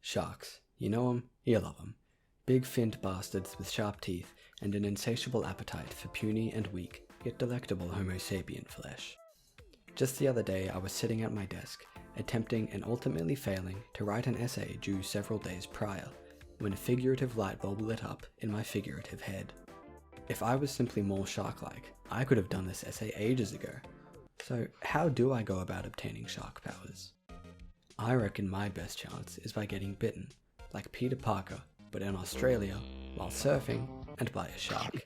Sharks. You know 'em, you love 'em. Big finned bastards with sharp teeth and an insatiable appetite for puny and weak, yet delectable Homo sapien flesh. Just the other day I was sitting at my desk, attempting and ultimately failing to write an essay due several days prior, when a figurative light bulb lit up in my figurative head. If I was simply more shark-like, I could have done this essay ages ago. So how do I go about obtaining shark powers? I reckon my best chance is by getting bitten, like Peter Parker, but in Australia, while surfing, and by a shark.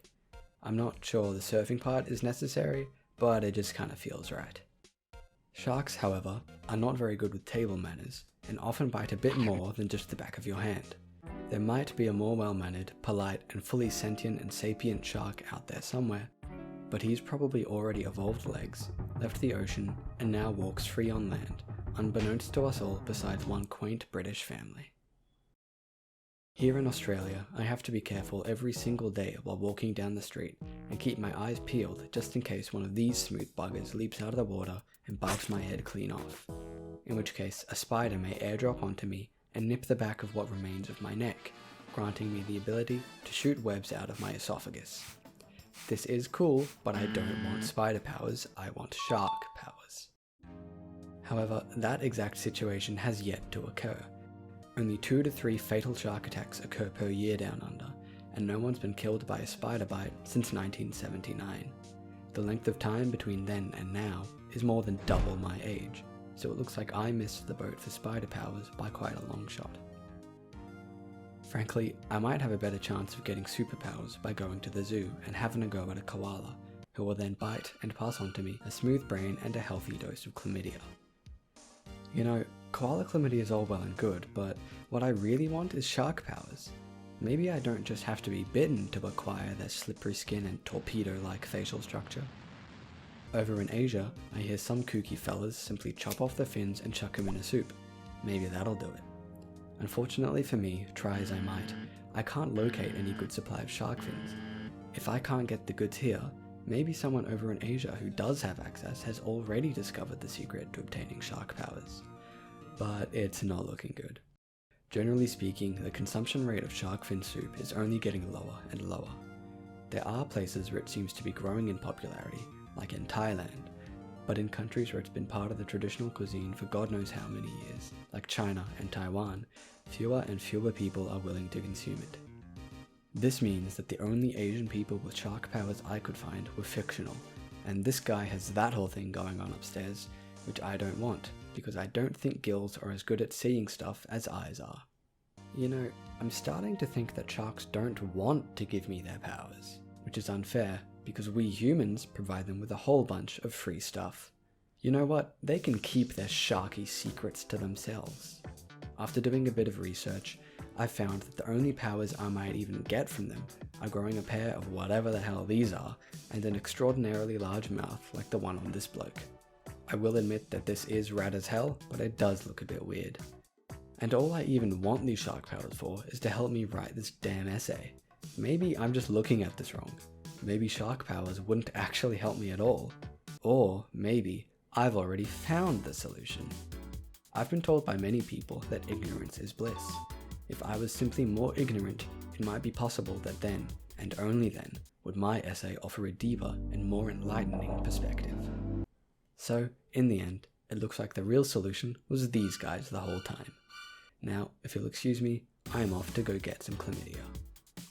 I'm not sure the surfing part is necessary, but it just kinda feels right. Sharks, however, are not very good with table manners, and often bite a bit more than just the back of your hand. There might be a more well-mannered, polite, and fully sentient and sapient shark out there somewhere, but he's probably already evolved legs, left the ocean, and now walks free on land, unbeknownst to us all besides one quaint British family. Here in Australia, I have to be careful every single day while walking down the street and keep my eyes peeled just in case one of these smooth buggers leaps out of the water and bites my head clean off, in which case a spider may airdrop onto me and nip the back of what remains of my neck, granting me the ability to shoot webs out of my esophagus. This is cool, but I don't want spider powers, I want shark powers. However, that exact situation has yet to occur. Only 2 to 3 fatal shark attacks occur per year down under, and no one's been killed by a spider bite since 1979. The length of time between then and now is more than double my age, so it looks like I missed the boat for spider powers by quite a long shot. Frankly, I might have a better chance of getting superpowers by going to the zoo and having a go at a koala, who will then bite and pass on to me a smooth brain and a healthy dose of chlamydia. You know, koala chlamydia is all well and good, but what I really want is shark powers. Maybe I don't just have to be bitten to acquire their slippery skin and torpedo-like facial structure. Over in Asia, I hear some kooky fellas simply chop off the fins and chuck them in a soup. Maybe that'll do it. Unfortunately for me, try as I might, I can't locate any good supply of shark fins. If I can't get the goods here, maybe someone over in Asia who does have access has already discovered the secret to obtaining shark powers. But it's not looking good. Generally speaking, the consumption rate of shark fin soup is only getting lower and lower. There are places where it seems to be growing in popularity, like in Thailand, but in countries where it's been part of the traditional cuisine for God knows how many years, like China and Taiwan, fewer and fewer people are willing to consume it. This means that the only Asian people with shark powers I could find were fictional, and this guy has that whole thing going on upstairs, which I don't want, because I don't think gills are as good at seeing stuff as eyes are. You know, I'm starting to think that sharks don't want to give me their powers, which is unfair, because we humans provide them with a whole bunch of free stuff. You know what? They can keep their sharky secrets to themselves. After doing a bit of research, I found that the only powers I might even get from them are growing a pair of whatever the hell these are, and an extraordinarily large mouth like the one on this bloke. I will admit that this is rad as hell, but it does look a bit weird. And all I even want these shark powers for is to help me write this damn essay. Maybe I'm just looking at this wrong. Maybe shark powers wouldn't actually help me at all. Or maybe I've already found the solution. I've been told by many people that ignorance is bliss. If I was simply more ignorant, it might be possible that then, and only then, would my essay offer a deeper and more enlightening perspective. So, in the end, it looks like the real solution was these guys the whole time. Now, if you'll excuse me, I'm off to go get some chlamydia.